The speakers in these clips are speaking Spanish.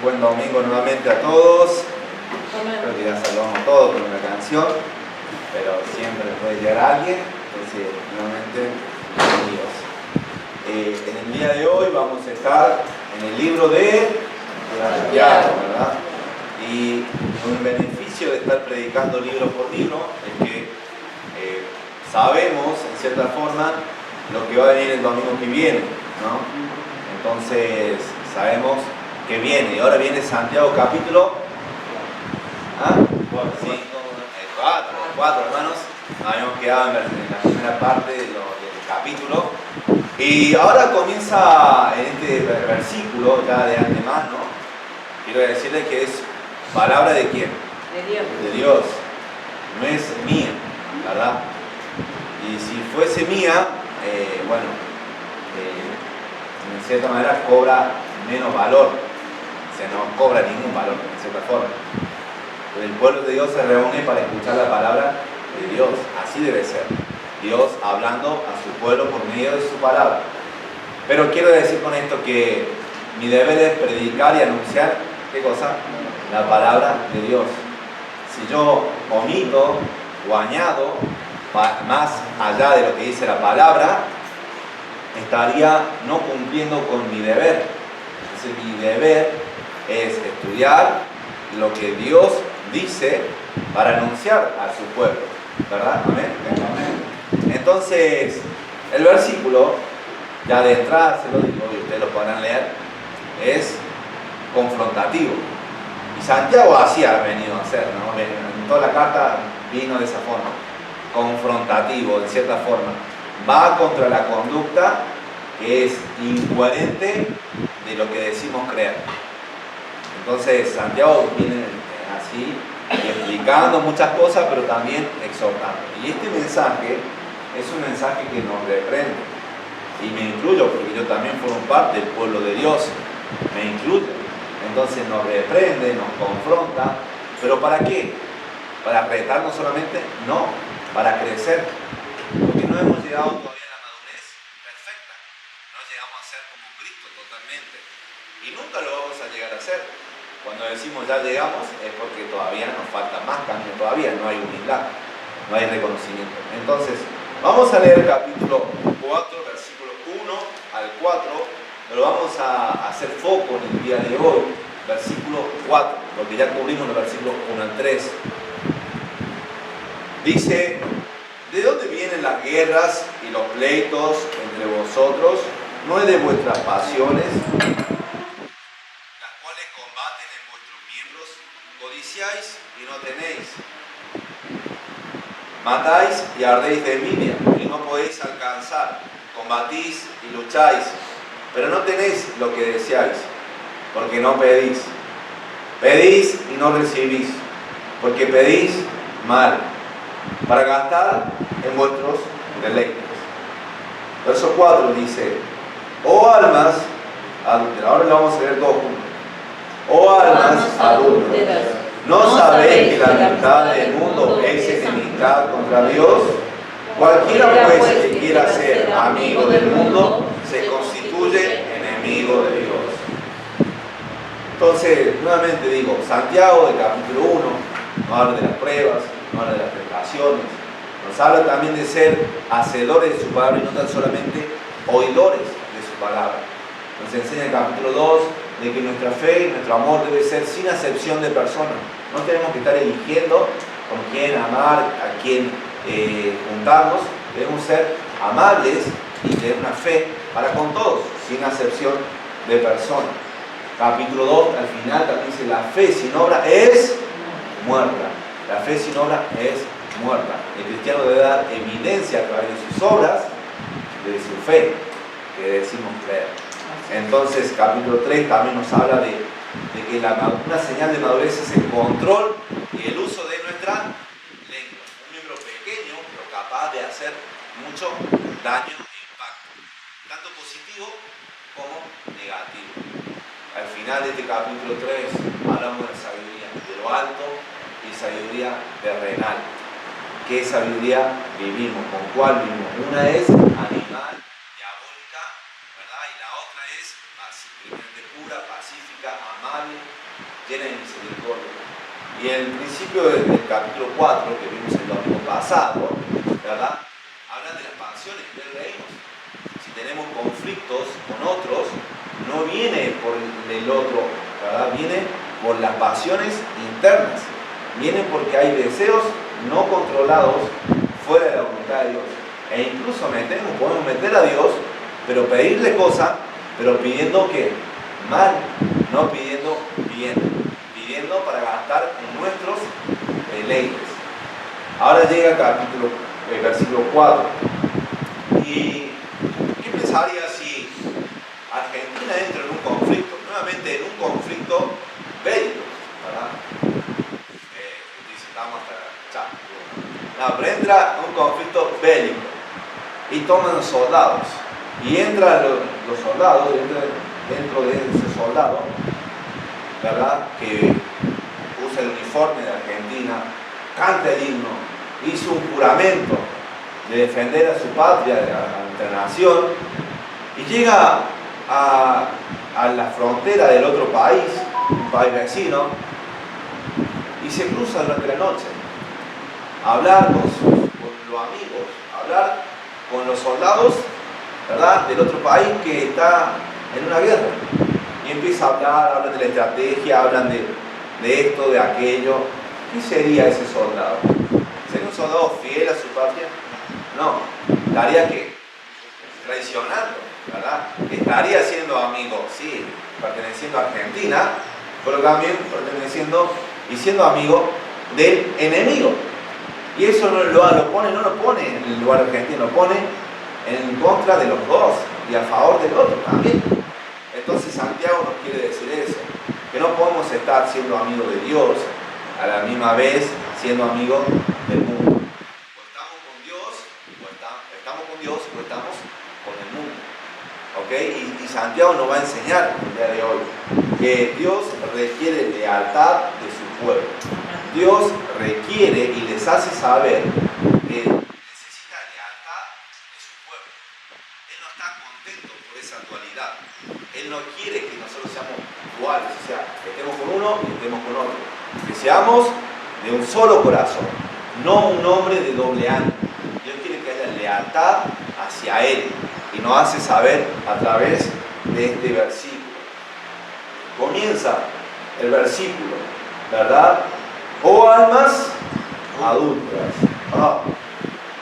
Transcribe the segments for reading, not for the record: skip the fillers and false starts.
Buen domingo nuevamente a todos. Creo que ya saludamos a todos con una canción, pero siempre puede llegar alguien. Entonces, nuevamente, bienvenidos. En el día de hoy vamos a estar en el libro de Santiago, ¿verdad? Y un beneficio de estar predicando libro por libro es que sabemos, en cierta forma, lo que va a venir el domingo que viene, ¿no? Entonces, sabemos que viene. Y ahora viene Santiago capítulo 4, hermanos. Nos habíamos quedado en la primera parte del capítulo. Y ahora comienza en este versículo, ya de antemano, quiero decirles que es palabra de quién? De Dios. De Dios. No es mía, ¿verdad? Y si fuese mía, en cierta manera cobra menos valor. O sea, no cobra ningún valor, en cierta forma. El pueblo de Dios se reúne para escuchar la palabra de Dios. Así debe ser. Dios hablando a su pueblo por medio de su palabra. Pero quiero decir con esto que mi deber es predicar y anunciar, ¿qué cosa? La palabra de Dios. Si yo omito o añado más allá de lo que dice la palabra, estaría no cumpliendo con mi deber. Entonces mi deber es estudiar lo que Dios dice para anunciar a su pueblo, ¿verdad? Amén. Entonces, el versículo, ya de entrada se lo digo y ustedes lo podrán leer, es confrontativo. Y Santiago así ha venido a hacer, ¿no? En toda la carta vino de esa forma, confrontativo, de cierta forma. Va contra la conducta que es incoherente de lo que decimos creer. Entonces Santiago viene así, explicando muchas cosas, pero también exhortando. Y este mensaje es un mensaje que nos reprende. Y me incluyo, porque yo también formo parte del pueblo de Dios. Me incluyo. Entonces nos reprende, nos confronta. ¿Pero para qué? ¿Para retarnos solamente? No, para crecer. Porque no hemos llegado todavía a la madurez perfecta. No llegamos a ser como Cristo totalmente. Y nunca lo vamos a llegar a ser. Cuando decimos ya llegamos es porque todavía nos falta más camino, todavía no hay humildad, no hay reconocimiento. Entonces, vamos a leer el capítulo 4, versículo 1 al 4, pero vamos a hacer foco en el día de hoy, versículo 4, porque ya cubrimos los versículos 1 al 3. Dice: ¿de dónde vienen las guerras y los pleitos entre vosotros? ¿No es de vuestras pasiones, codiciáis y no tenéis? Matáis y ardéis de envidia y no podéis alcanzar? Combatís y lucháis, pero no tenéis lo que deseáis, porque no pedís. Pedís y no recibís, porque pedís mal, para gastar en vuestros deleites. Verso 4 dice: oh almas adúlteras. Ahora lo vamos a leer todos juntos. Oh almas adúlteras, ¿no sabéis que la amistad del mundo es enemistad contra Dios? Cualquiera pues que quiera ser amigo del mundo se constituye enemigo de Dios. Entonces, nuevamente digo, Santiago, del capítulo 1, nos habla de las pruebas, nos habla de las tentaciones, nos habla también de ser hacedores de su palabra y no tan solamente oidores de su palabra. Nos enseña el capítulo 2 de que nuestra fe y nuestro amor debe ser sin acepción de personas. No tenemos que estar eligiendo con quién amar, a quién juntarnos. Debemos ser amables y tener una fe para con todos, sin acepción de personas. Capítulo 2, al final también dice: la fe sin obra es muerta. La fe sin obra es muerta. El cristiano debe dar evidencia a través de sus obras, de su fe, que decimos creer. Entonces, capítulo 3 también nos habla de que una señal de madurez es el control y el uso de nuestra lengua. Un miembro pequeño, pero capaz de hacer mucho daño e impacto, tanto positivo como negativo. Al final de este capítulo 3 hablamos de sabiduría de lo alto y sabiduría terrenal. ¿Qué sabiduría vivimos? ¿Con cuál vivimos? Una es animal, diabólica, ¿verdad? Y la otra es pura, pacífica, amable, llena de misericordia. Y el principio del capítulo 4, que vimos el domingo pasado, ¿verdad? Habla de las pasiones del reino. Si tenemos conflictos con otros, no viene por el otro, ¿verdad? Viene por las pasiones internas. Viene porque hay deseos no controlados fuera de la voluntad de Dios. E incluso podemos meter a Dios, pero pedirle cosas, pero pidiendo que mal, no pidiendo bien, pidiendo para gastar en nuestros deleites. Ahora llega el versículo 4. ¿Y qué pensaría si Argentina entra en un conflicto? Nuevamente en un conflicto bélico, ¿verdad? Estamos hasta no, pero entra en un conflicto bélico y toman soldados. Y entran los soldados, dentro de ese soldado, ¿verdad? Que usa el uniforme de Argentina, canta el himno, hizo un juramento de defender a su patria, a nuestra nación, y llega a la frontera del otro país, un país vecino, y se cruza durante la noche a hablar con los amigos, a hablar con los soldados, ¿verdad?, del otro país que está en una guerra. Y empieza a hablan de la estrategia, hablan de esto, de aquello. ¿Qué sería ese soldado? ¿Sería un soldado fiel a su patria? No, estaría ¿qué? Traicionando, ¿verdad? Estaría siendo amigo, sí, perteneciendo a Argentina, pero también perteneciendo y siendo amigo del enemigo. Y eso no lo pone en el lugar argentino, lo pone en contra de los dos y a favor del otro también. Entonces Santiago nos quiere decir eso, que no podemos estar siendo amigos de Dios a la misma vez siendo amigos del mundo. O estamos con Dios, o estamos con el mundo. ¿Ok? Y Santiago nos va a enseñar el día de hoy que Dios requiere lealtad de su pueblo. Dios requiere y les hace saber que necesita lealtad de su pueblo. Él no está contento por esa dualidad. Él no quiere que nosotros seamos iguales, o sea, que estemos con uno y estemos con otro. Que seamos de un solo corazón, no un hombre de doble ánimo. Dios quiere que haya lealtad hacia Él y nos hace saber a través de este versículo. Comienza el versículo, ¿verdad? Oh almas adúlteras. Oh,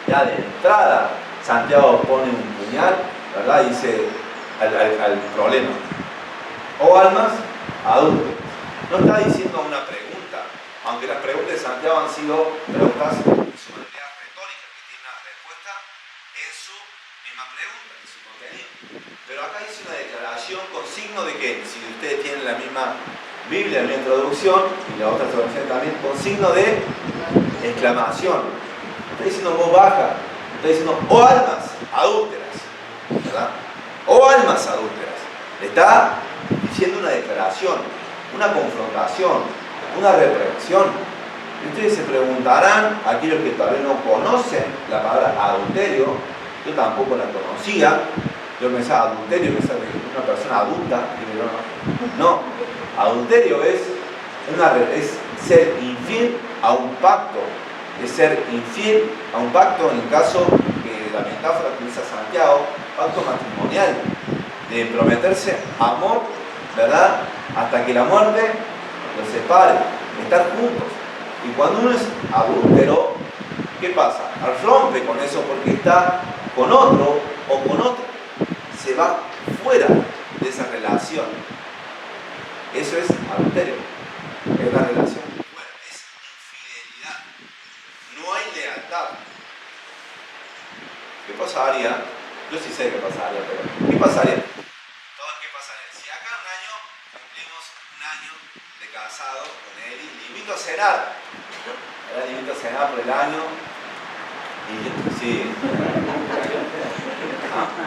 ya de entrada Santiago pone un puñal, ¿verdad? Y dice al problema. Oh almas adúlteras. No está diciendo una pregunta, aunque las preguntas de Santiago han sido preguntas en su manera retórica, que tienen una respuesta en su misma pregunta, en su contenido. Pero acá dice una declaración con signo de que, si ustedes tienen la misma Biblia, la misma introducción, y la otra traducción también, con signo de exclamación. Está diciendo en voz baja, está diciendo, oh almas adúlteras, ¿verdad? Oh almas adúlteras. Está diciendo una declaración, una confrontación, una reprensión. Y ustedes se preguntarán, aquellos que todavía no conocen la palabra adulterio, yo tampoco la conocía, yo pensaba adulterio, pensaba que una persona adulta, no, adulterio es ser infiel a un pacto, es ser infiel a un pacto, en el caso que la metáfora que usa Santiago, pacto matrimonial, de prometerse amor, ¿verdad?, hasta que la muerte los separe, estar juntos. Y cuando uno es adúltero, ¿qué pasa? Rompe con eso porque está con otro o con otra. Se va fuera de esa relación. Eso es adulterio. Es la relación fuera, es infidelidad. No hay lealtad. ¿Qué pasaría? Yo sí sé qué pasaría, pero ¿qué pasaría? ¿Qué pasaría? Si acá un año cumplimos un año de casado con él y le invito a cenar. ¿Verdad? Le invito a cenar por el año. Y sí.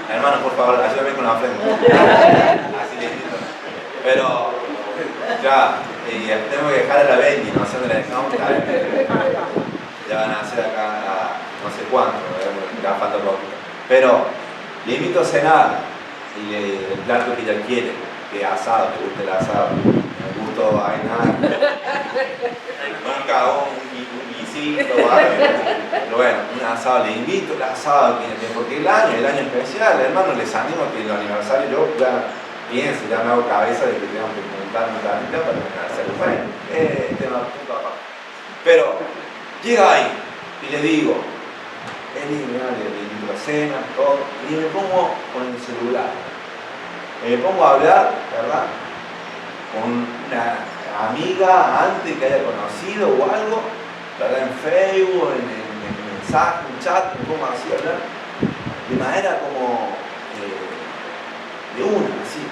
Hermano, por favor, ayúdame con la ofrenda. Así le invito. Pero ya, tengo que dejar a la Bendy, no sé dónde la dejamos. Ya van a hacer acá no sé cuánto, ya falta poco. Pero le invito a cenar y el plato que ella quiere, que es asado, que guste el asado. Me gustó Nunca hago un guisito, ¿vale? Pero bueno, un asado le invito, el asado, porque el año especial, hermano, les animo a que el aniversario yo ya pienso, ya me hago cabeza de que tengo que juntarme tantito para hacer el bueno, tema punto aparte. Pero llega ahí y le digo, le invito a cena, todo, y me pongo con el celular. Me pongo a hablar, ¿verdad? Con una amiga antes que haya conocido o algo, ¿verdad? En Facebook, en mensaje, en chat, me pongo así a hablar, de manera como de una, así.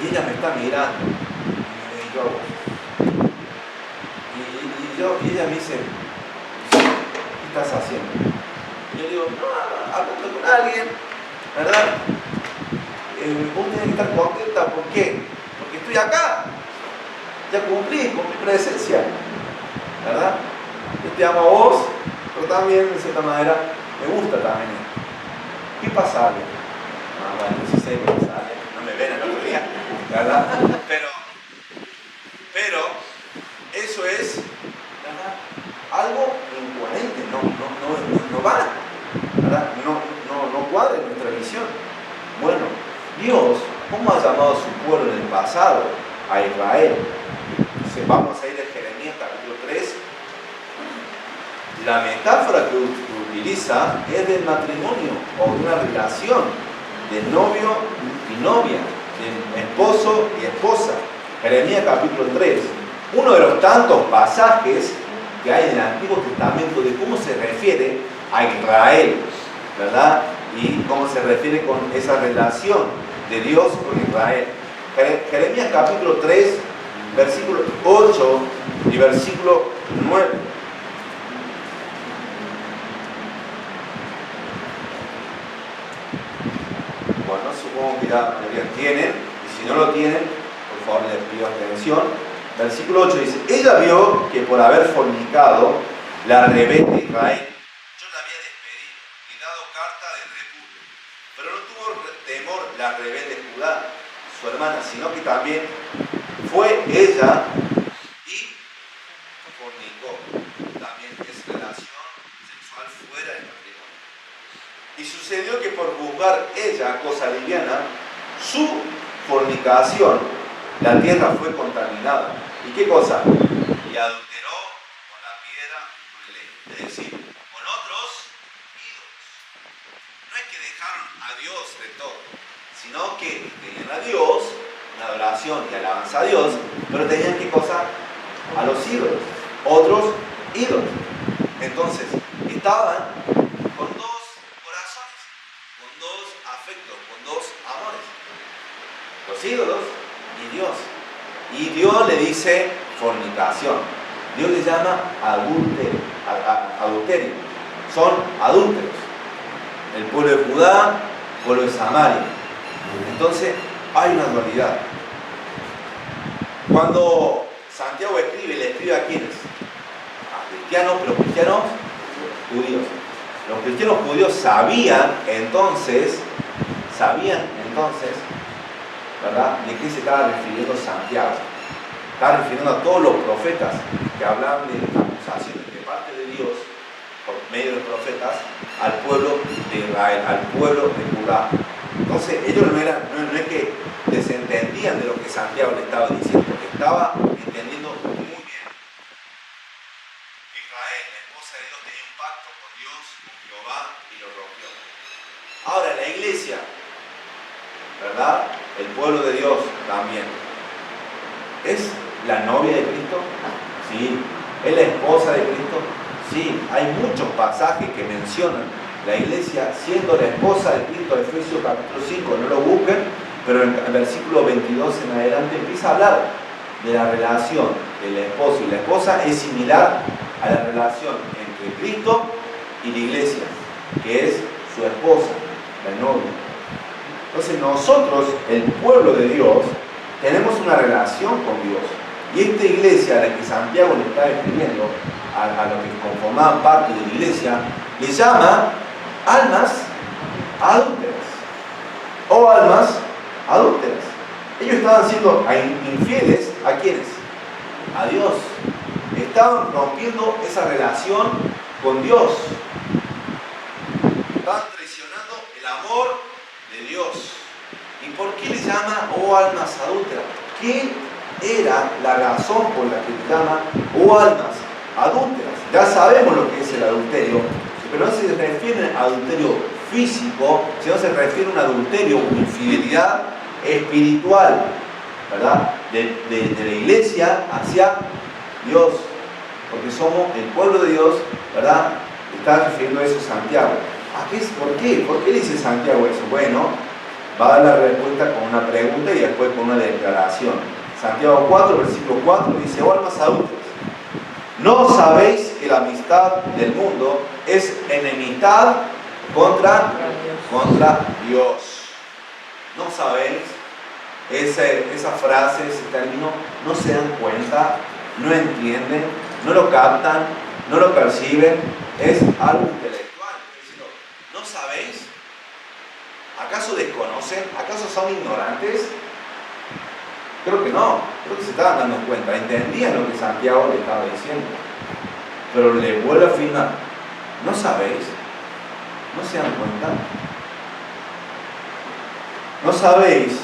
Y ella me está mirando. Y ella me dice, ¿qué estás haciendo? Y yo digo, no, hablando con alguien, ¿verdad? Vos tenés que estar contenta, ¿por qué? Porque estoy acá, ya cumplí con mi presencia, ¿verdad? Yo te amo a vos, pero también, de cierta manera, me gusta también. ¿Qué pasa, Ale? Bueno, sí sé qué pasa, Ale. No me ven el otro día, ¿verdad? Pero eso es, ¿verdad? Algo incoherente, no va, ¿verdad? No cuadra en nuestra visión. Bueno, Dios, ¿cómo ha llamado a su pueblo en el pasado? A Israel. Entonces, vamos a ir a Jeremías capítulo 3. La metáfora que utiliza es del matrimonio o de una relación de novio y novia, de esposo y esposa. Jeremías capítulo 3. Uno de los tantos pasajes que hay en el Antiguo Testamento de cómo se refiere a Israel, ¿verdad? Y cómo se refiere con esa relación de Dios con Israel. Jeremías capítulo 3, versículo 8 y versículo 9. Bueno, supongo que ya tienen, y si no lo tienen, por favor les pido atención. Versículo 8 dice, ella vio que por haber fornicado la rebelde Israel, yo la había despedido y dado carta de repudio. Pero no tuvo temor la rebelde Judá, su hermana, sino que también fue ella y fornicó. También es relación sexual fuera del matrimonio. Y sucedió que por juzgar ella cosa liviana, su fornicación, la tierra fue contaminada. ¿Y qué cosa? Y adulteró con la piedra cruel, es decir, con otros ídolos. No es que dejaron a Dios de todo, sino que tenían a Dios, una adoración y alabanza a Dios, pero tenían qué cosa? A los ídolos, otros ídolos. Entonces, estaban con dos corazones, con dos afectos, con dos amores. Los ídolos y Dios. Y Dios le dice fornicación. Dios le llama adulterio. Son adúlteros. El pueblo de Judá, el pueblo de Samaria. Entonces, hay una dualidad. Cuando Santiago escribe, le escribe a quiénes? A cristianos, pero cristianos judíos. Los cristianos judíos sabían entonces, ¿verdad?, de qué se estaba refiriendo Santiago. Estaba refiriendo a todos los profetas que hablaban de acusaciones de parte de Dios, por medio de los profetas, al pueblo de Israel, al pueblo de Judá. Entonces, ellos no es que desentendían de lo que Santiago le estaba diciendo, porque estaba entendiendo muy bien. Israel, la esposa de Dios, tenía un pacto con Dios, con Jehová, y lo rompió. Ahora, la iglesia, ¿verdad?, el pueblo de Dios también, ¿es la novia de Cristo? Sí. ¿Es la esposa de Cristo? Sí. Hay muchos pasajes que mencionan la iglesia siendo la esposa de Cristo. Efesios capítulo 5, no lo busquen, pero en el versículo 22 en adelante empieza a hablar de la relación del esposo y la esposa. Es similar a la relación entre Cristo y la iglesia, que es su esposa, la novia. Entonces nosotros, el pueblo de Dios, tenemos una relación con Dios. Y esta iglesia a la que Santiago le está escribiendo, a los que conformaban parte de la iglesia, le llama almas adúlteras. O almas adúlteras. Ellos estaban siendo infieles, ¿a quiénes? estaban rompiendo esa relación con Dios. Estaban traicionando el amor de Dios. ¿Y por qué le llama, oh almas adúlteras? ¿Qué era la razón por la que le llama, oh almas adúlteras? Ya sabemos lo que es el adulterio, pero no se refiere a adulterio físico, sino se refiere a un adulterio, una infidelidad espiritual, ¿verdad? De la iglesia hacia Dios, porque somos el pueblo de Dios, ¿verdad? Está refiriendo a eso Santiago. ¿Por qué? ¿Por qué dice Santiago eso? Bueno, va a dar la respuesta con una pregunta y después con una declaración. Santiago 4, versículo 4 dice: oh almas adúlteras, ¿no sabéis que la amistad del mundo es enemistad contra Dios? ¿No sabéis? Esa frase, ese término, no se dan cuenta, no entienden, no lo captan, no lo perciben, es algo intelectual. ¿No sabéis? ¿Acaso desconocen? ¿Acaso son ignorantes? Creo que no, creo que se estaban dando cuenta, entendían lo que Santiago le estaba diciendo. Pero le vuelvo a afirmar: ¿no sabéis? ¿No se dan cuenta? ¿No sabéis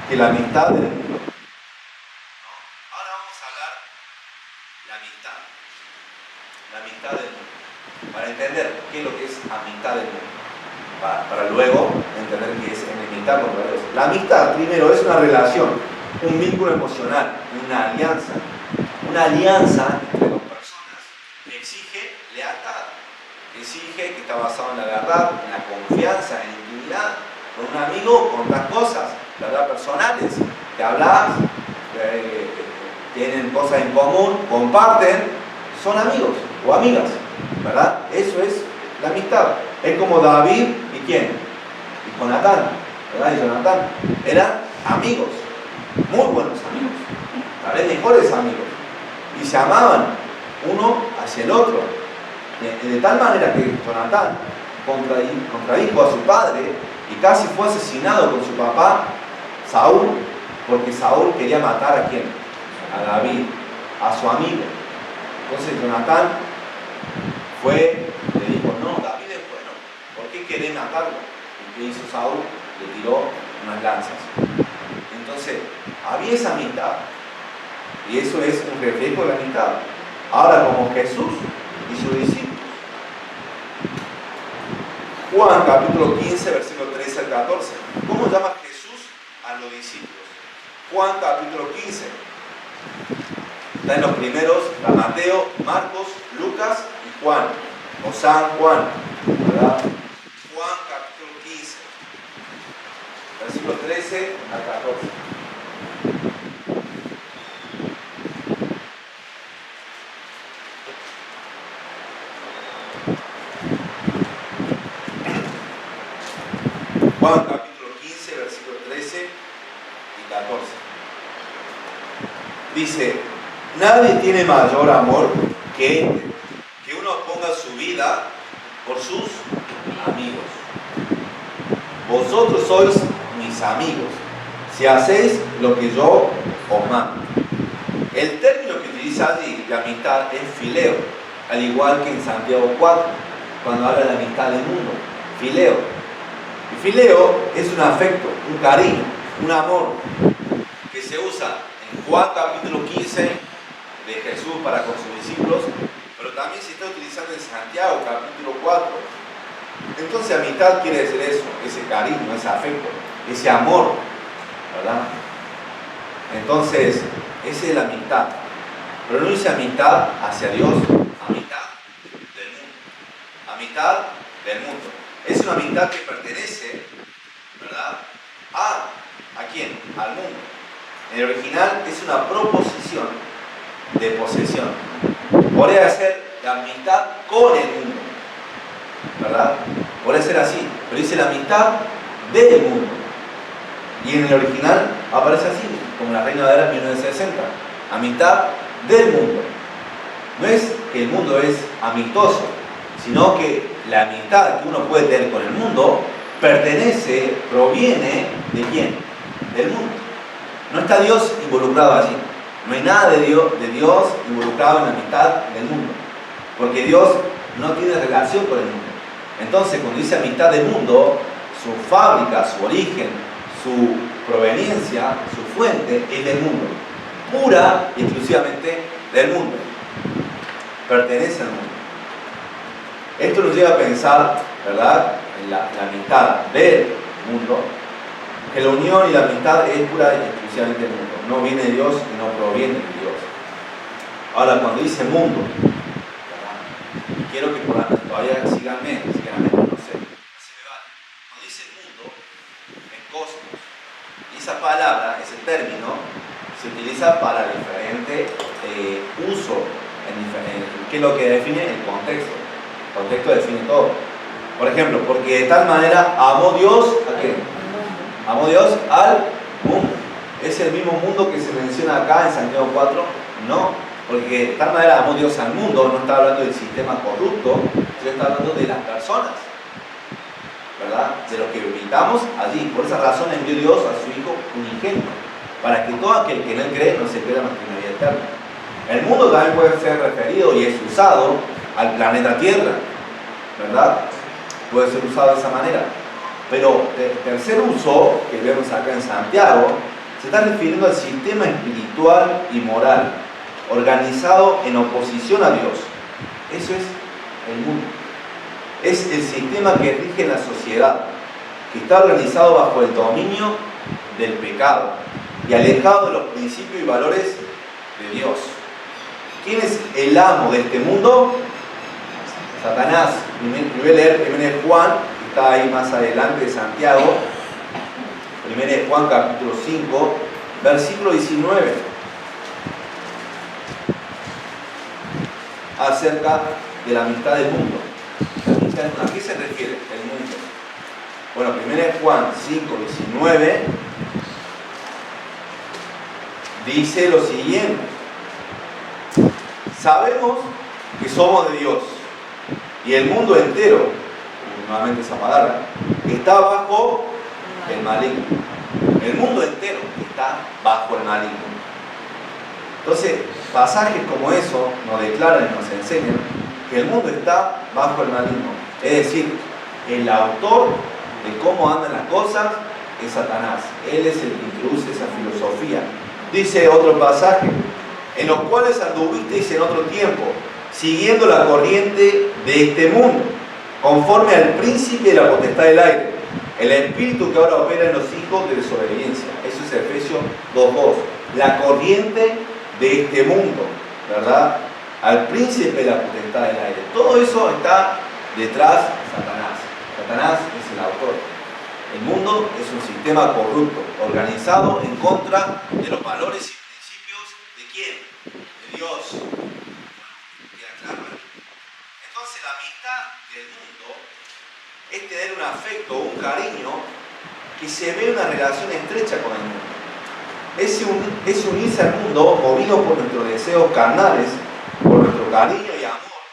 que la amistad del mundo? Ahora vamos a hablar de la amistad. La amistad del mundo. Para entender qué es lo que es amistad del mundo. Para luego entender qué es enemistad contra Dios. La amistad, primero, es una relación, un vínculo emocional, una alianza. Una alianza entre dos personas que exige lealtad, que exige, que está basado en la verdad, en la confianza, en la intimidad. Con un amigo, con otras cosas, ¿verdad? Personales, que hablas, tienen cosas en común, comparten, son amigos o amigas, ¿verdad? Eso es la amistad. Es como David y ¿quién? Y Jonatán, ¿verdad? Y Jonatán eran amigos, muy buenos amigos, tal vez mejores amigos, y se amaban uno hacia el otro, de tal manera que Jonatán contradijo a su padre y casi fue asesinado por su papá Saúl, porque Saúl quería matar ¿a quién? A David, a su amigo. Entonces Jonatán le dijo: no, David es bueno, ¿por qué querés matarlo? ¿Y qué hizo Saúl? Le tiró unas lanzas. Entonces había esa amistad, y eso es un reflejo de la amistad. Ahora, como Jesús y sus discípulos. Juan capítulo 15, versículo 13 al 14. ¿Cómo llama Jesús a los discípulos? Juan capítulo 15. Está en los primeros, está Mateo, Marcos, Lucas y Juan, o San Juan, ¿verdad? Juan capítulo 15, versículo 13 al 14. Juan capítulo 15, versículo 13 y 14. Dice: nadie tiene mayor amor que este, que uno ponga su vida por sus amigos. Vosotros sois mis amigos, si hacéis lo que yo os mando. El término que utiliza allí de amistad es fileo, al igual que en Santiago 4, cuando habla de amistad del mundo. Fileo. Y fileo es un afecto, un cariño, un amor que se usa en Juan capítulo 15 de Jesús para con sus discípulos, pero también se está utilizando en Santiago capítulo 4. Entonces amistad quiere decir eso, ese cariño, ese afecto, ese amor, ¿verdad? Entonces, esa es la amistad. Pero no dice amistad hacia Dios, amistad del mundo. Amistad del mundo. Es una amistad que pertenece, ¿verdad? ¿A quién? Al mundo. En el original es una proposición de posesión. Podría ser la amistad con el mundo, ¿verdad? Podría ser así, pero dice la amistad del mundo. Y en el original aparece así, como la Reina Valera 1960. Amistad del mundo. No es que el mundo es amistoso, sino que la amistad que uno puede tener con el mundo pertenece, proviene ¿de quién? Del mundo. No está Dios involucrado allí. No hay nada de Dios involucrado en la amistad del mundo. Porque Dios no tiene relación con el mundo. Entonces, cuando dice amistad del mundo, su fábrica, su origen, su proveniencia, su fuente es del mundo. Pura y exclusivamente del mundo. Pertenece al mundo. Esto nos lleva a pensar, ¿verdad?, en la amistad del mundo, que la unión y la amistad es pura y exclusivamente del mundo. No viene de Dios y no proviene de Dios. Ahora, cuando dice mundo, quiero que todavía síganme, no sé, así me vale. Cuando dice mundo, en cosmos, y esa palabra, ese término, se utiliza para diferente uso, ¿qué es lo que define? El contexto. El contexto define todo. Por ejemplo, porque de tal manera amó Dios a qué? Amó Dios al mundo. ¿Es el mismo mundo que se menciona acá en Santiago 4? No, porque de tal manera amó Dios al mundo, no está hablando del sistema corrupto, sino está hablando de las personas, ¿verdad? De lo que habitamos allí. Por esa razón envió Dios a su Hijo unigénito, para que todo aquel que en él cree no se pierda más que una vida eterna. El mundo también puede ser referido y es usado al planeta Tierra, ¿verdad? Puede ser usado de esa manera. Pero el tercer uso que vemos acá en Santiago se está refiriendo al sistema espiritual y moral organizado en oposición a Dios. Eso es el mundo. Es el sistema que rige la sociedad, que está organizado bajo el dominio del pecado y alejado de los principios y valores de Dios. ¿Quién es el amo de este mundo? Satanás. Voy a leer 1 Juan, que está ahí más adelante de Santiago. 1 Juan capítulo 5, versículo 19. Acerca de la amistad del mundo. ¿A qué se refiere el mundo? Bueno, 1 Juan 5, 19 dice lo siguiente: sabemos que somos de Dios y el mundo entero, nuevamente esa palabra, está bajo el maligno. El mundo entero está bajo el maligno. Entonces, pasajes como eso nos declaran y nos enseñan que el mundo está bajo el maligno. Es decir, el autor de cómo andan las cosas es Satanás. Él es el que introduce esa filosofía. Dice otro pasaje: en los cuales anduvisteis en otro tiempo, siguiendo la corriente de este mundo, conforme al príncipe de la potestad del aire, el espíritu que ahora opera en los hijos de desobediencia. Eso es Efesios 2:2. La corriente de este mundo, ¿verdad? Al príncipe de la potestad del aire. Todo eso está detrás de Satanás. Satanás es el autor. El mundo es un sistema corrupto, organizado en contra de los valores y principios de ¿quién? De Dios. Entonces, la amistad del mundo es tener un afecto, un cariño, que se ve una relación estrecha con el mundo. Es unirse al mundo movido por nuestros deseos carnales, por nuestro cariño y amor,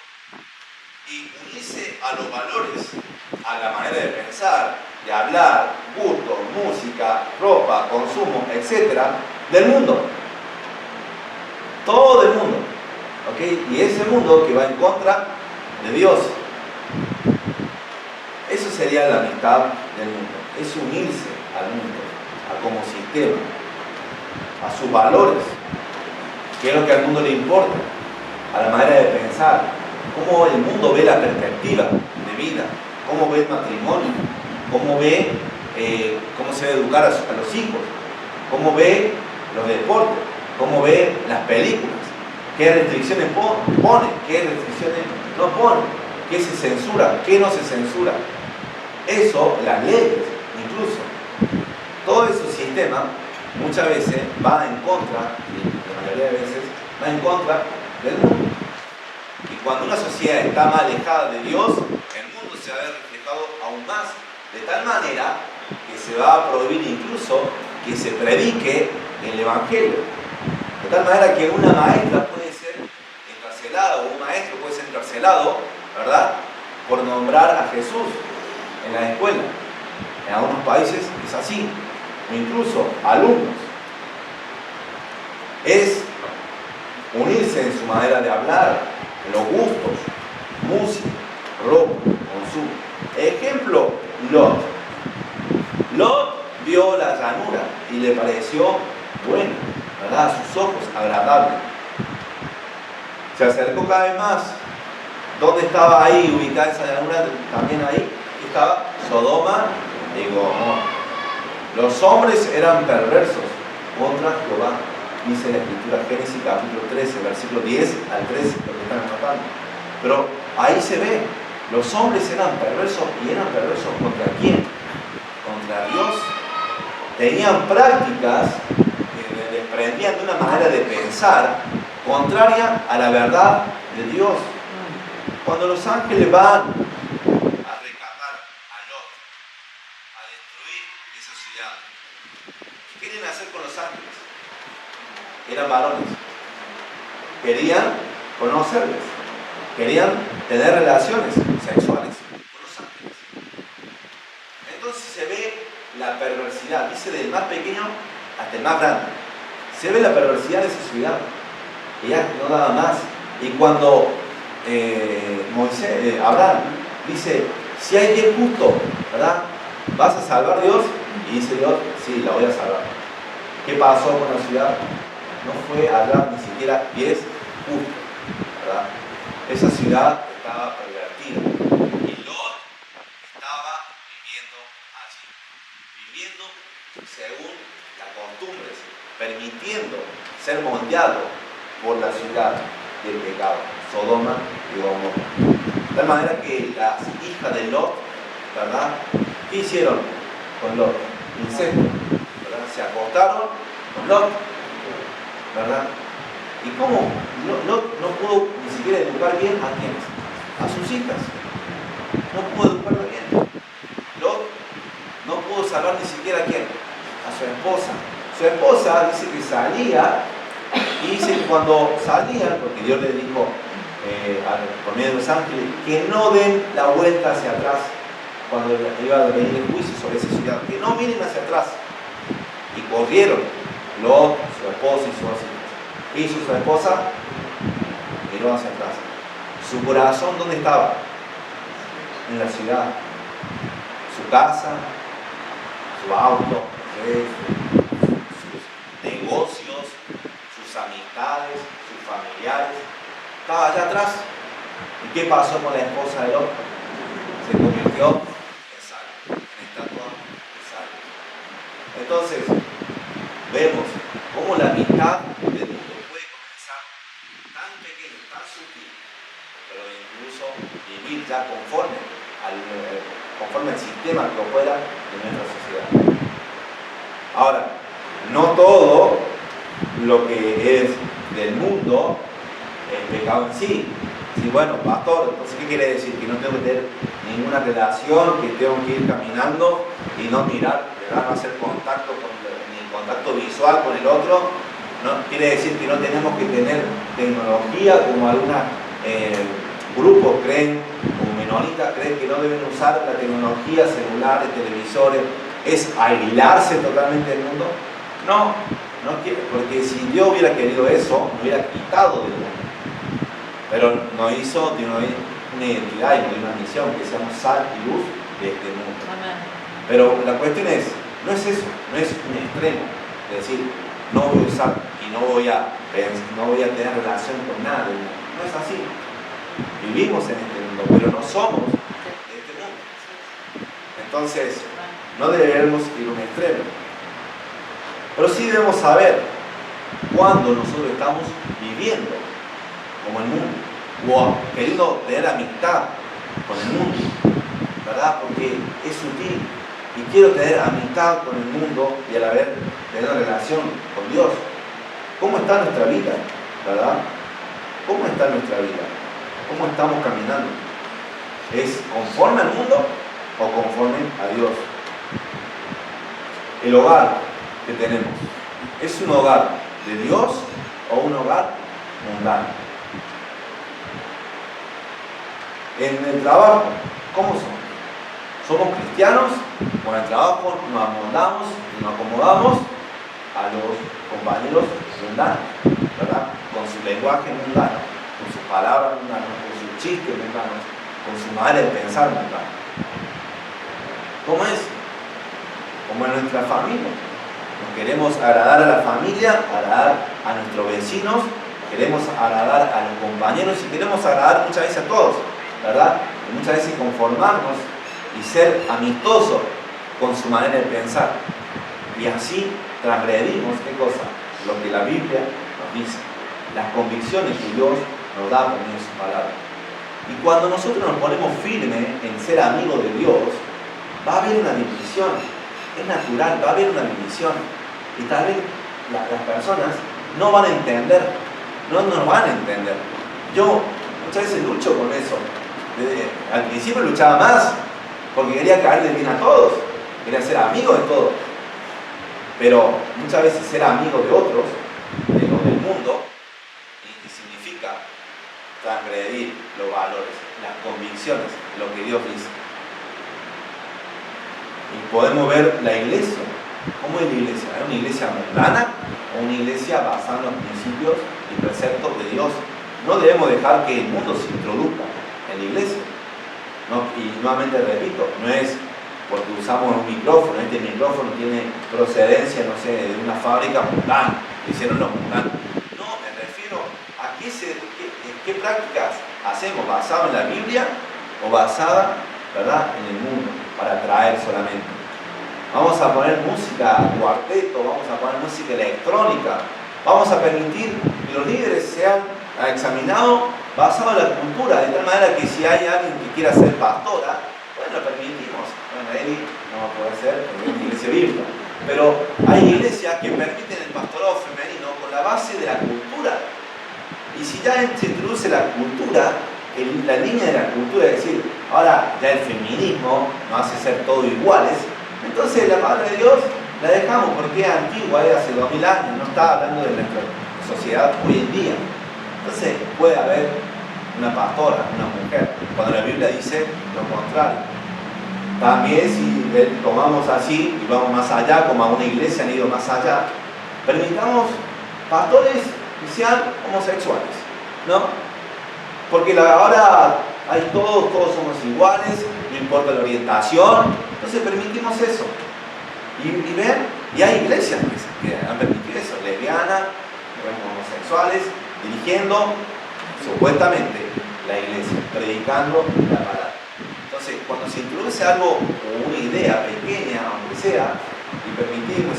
y unirse a los valores, a la manera de pensar, de hablar, gustos, música, ropa, consumo, etc., del mundo. Todo del mundo. ¿Okay? Y ese mundo que va en contra de Dios. Eso sería la amistad del mundo. Es unirse al mundo, como sistema, a sus valores, qué es lo que al mundo le importa, a la manera de pensar, cómo el mundo ve la perspectiva de vida, cómo ve el matrimonio, cómo ve cómo se debe educar a los hijos, cómo ve los deportes, cómo ve las películas, qué restricciones pone, qué restricciones no pone, qué se censura, qué no se censura. Eso, las leyes, incluso, todo ese sistema muchas veces va en contra, y la mayoría de veces va en contra del mundo. Y cuando una sociedad está más alejada de Dios, el mundo se va a ver reflejado aún más, de tal manera que se va a prohibir incluso que se predique el Evangelio. De tal manera que una maestra puede ser encarcelada, o un maestro puede ser encarcelado, ¿verdad?, por nombrar a Jesús en la escuela. En algunos países es así, o incluso alumnos. Es unirse en su manera de hablar, en los gustos, música, ropa, consumo. Ejemplo, Lot. Lot vio la llanura y le pareció buena, ¿verdad? A sus ojos, agradable. Se acercó cada vez más. ¿Dónde estaba ahí ubicada esa llanura? También ahí estaba Sodoma y Gomorra. Los hombres eran perversos contra Jehová, dice la Escritura, Génesis capítulo 13, versículo 10 al 13, lo que están anotando. Pero ahí se ve, los hombres eran perversos, y eran perversos ¿contra quién? Contra Dios. Tenían prácticas que desprendían de una manera de pensar contraria a la verdad de Dios. Cuando los ángeles van a rescatar a Lot, a destruir esa ciudad, ¿qué quieren hacer con los ángeles? Eran varones. Querían conocerles. Querían tener relaciones sexuales con los ángeles. Entonces se ve la perversidad, dice del más pequeño hasta el más grande. Se ve la perversidad de esa ciudad. Ella no daba más. Y cuando Abraham dice, si hay 10 justos, ¿verdad? ¿Vas a salvar a Dios? Y dice Dios, sí, la voy a salvar. ¿Qué pasó con la ciudad? No fue Abraham ni siquiera 10 justos, ¿verdad? Esa ciudad estaba pervertida. Y Lot estaba viviendo allí. Viviendo según las costumbres, permitiendo ser moldeado por la ciudad del pecado, Sodoma y Gomorra. De tal manera que las hijas de Lot, ¿verdad? ¿Qué hicieron con Lot? Incesto, ¿verdad? Se acostaron con Lot, ¿verdad? ¿Y cómo? Lot no pudo ni siquiera educar bien a quiénes, a sus hijas. No pudo educarla bien. Lot no pudo salvar ni siquiera a quién, a su esposa. Su esposa dice que salía. Y dice que cuando salían, porque Dios le dijo por medio de los ángeles, que no den la vuelta hacia atrás cuando iba a venir el juicio sobre esa ciudad, que no miren hacia atrás. Y corrieron Lot, su esposa y sus hijas. ¿Qué hizo su esposa? Miró hacia atrás. Su corazón, ¿dónde estaba? En la ciudad. Su casa, su auto, sus negocios, sus amistades, sus familiares, estaba allá atrás. ¿Y qué pasó con la esposa de Lot? Se convirtió en sal, en estatua de sal. Entonces, vemos cómo la mitad del mundo puede comenzar tan pequeño, tan sutil, pero incluso vivir ya conforme al sistema que opera de nuestra sociedad. Ahora, no todo lo que es del mundo es pecado en sí. Sí, bueno, pastor, entonces ¿qué quiere decir? Que no tengo que tener ninguna relación, que tengo que ir caminando y no mirar, ¿verdad? No hacer contacto ni contacto visual con el otro. No quiere decir que no tenemos que tener tecnología, como algunos grupos creen, como menonitas creen que no deben usar la tecnología, celulares, televisores. ¿Es aislarse totalmente del mundo? No quiere, porque si Dios hubiera querido eso, nos hubiera quitado del mundo. Pero nos hizo de una identidad y de una misión, que seamos sal y luz de este mundo. Amén. Pero la cuestión es, no es eso, no es un extremo, es decir, no voy a usar y no voy a tener relación con nada del mundo. No es así. Vivimos en este mundo, pero no somos de este mundo. Entonces, no debemos ir a un extremo. Pero sí debemos saber cuándo nosotros estamos viviendo como el mundo, o queriendo tener amistad con el mundo, ¿verdad? Porque es sutil, y quiero tener amistad con el mundo y a la vez tener una relación con Dios. ¿Cómo está nuestra vida? ¿Verdad? ¿Cómo está nuestra vida? ¿Cómo estamos caminando? ¿Es conforme al mundo o conforme a Dios? El hogar que tenemos, ¿es un hogar de Dios o un hogar mundano? En el trabajo, ¿cómo somos? ¿Somos cristianos o en el trabajo nos amoldamos y nos acomodamos a los compañeros mundano, ¿verdad? Con su lenguaje mundano, con sus palabras mundanas, con sus chistes mundanos, con su manera de pensar mundano. ¿Cómo es? Como en nuestra familia. Nos queremos agradar a la familia, agradar a nuestros vecinos, queremos agradar a los compañeros y queremos agradar muchas veces a todos, ¿verdad? Y muchas veces conformarnos y ser amistosos con su manera de pensar. Y así transgredimos, ¿qué cosa? Lo que la Biblia nos dice, las convicciones que Dios nos da por medio de su palabra. Y cuando nosotros nos ponemos firmes en ser amigos de Dios, va a haber una división, es natural, va a haber una división. Y tal vez las personas no van a entender, no nos van a entender. Yo muchas veces lucho con eso. Al principio luchaba más, porque quería caerle bien a todos, quería ser amigo de todos. Pero muchas veces ser amigo de otros, de los del mundo, y significa transgredir los valores, las convicciones, lo que Dios dice. Y podemos ver la iglesia. ¿Cómo es la iglesia? ¿Es una iglesia mundana o una iglesia basada en los principios y preceptos de Dios? No debemos dejar que el mundo se introduzca en la iglesia. No, y nuevamente repito, no es porque usamos un micrófono, este micrófono tiene procedencia, no sé, de una fábrica mundana, que hicieron los mundanos. No, me refiero a qué prácticas hacemos, basado en la Biblia o basada, ¿verdad?, en el mundo, para atraer solamente. Vamos a poner música cuarteto, vamos a poner música electrónica, vamos a permitir que los líderes sean examinados basados en la cultura, de tal manera que si hay alguien que quiera ser pastora, bueno, lo permitimos. Bueno, Eli no va a poder ser porque es una iglesia bíblica, pero hay iglesias que permiten el pastorado femenino con la base de la cultura. Y si ya se introduce la cultura, la línea de la cultura, es decir, ahora ya el feminismo nos hace ser todos iguales, entonces la palabra de Dios la dejamos porque es antigua, es hace 2000 años, no está hablando de nuestra sociedad hoy en día. Entonces puede haber una pastora, una mujer, cuando la Biblia dice lo contrario. También si tomamos así y vamos más allá, como a una iglesia han ido más allá, permitamos pastores que sean homosexuales, ¿no? Porque ahora hay todos somos iguales, no importa la orientación, entonces permitimos eso. Y ven, y hay iglesias que han permitido eso, lesbianas, homosexuales, dirigiendo supuestamente la iglesia, predicando la palabra. Entonces, cuando se introduce algo o una idea pequeña, aunque sea, y permitimos,